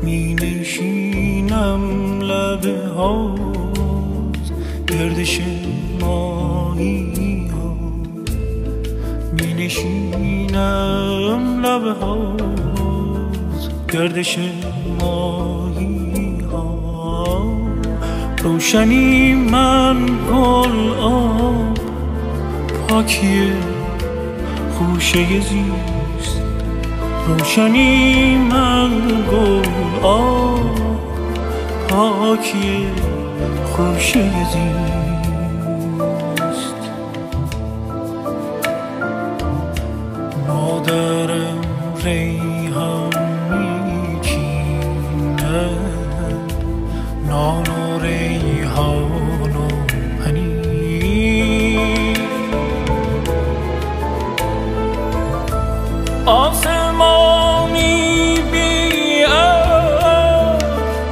می نشینم لبه هاست گردش ماهی ها، می نشینم لبه هاست گردش ماهی ها. روشنی من گل آب پاکی خوشه زیست، روشنی من گل آب پاکی خوشه زیست. مادرم ریحان میچینه، نان و ریحان و پنیر، آسمانی بی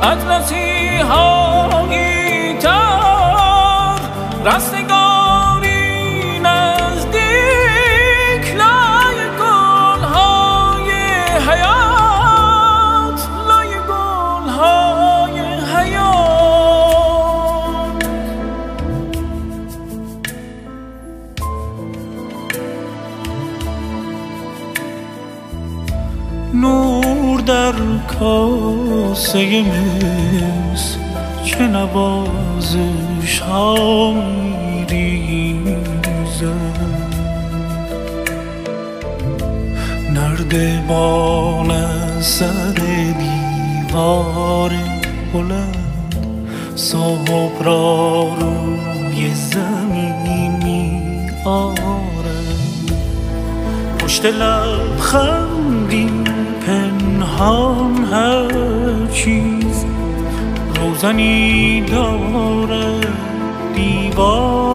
اطلسی هایی تر، رستگاری نزدیک، لای گلهای حیات، لای گلهای حیات. نور در کاسه مس چه نوازش ها میریزد، نردبان از سر دیوار بلند صبح را روی زمین می آرد. پشت لبخندی پنهان هر چیز روزنی دارد،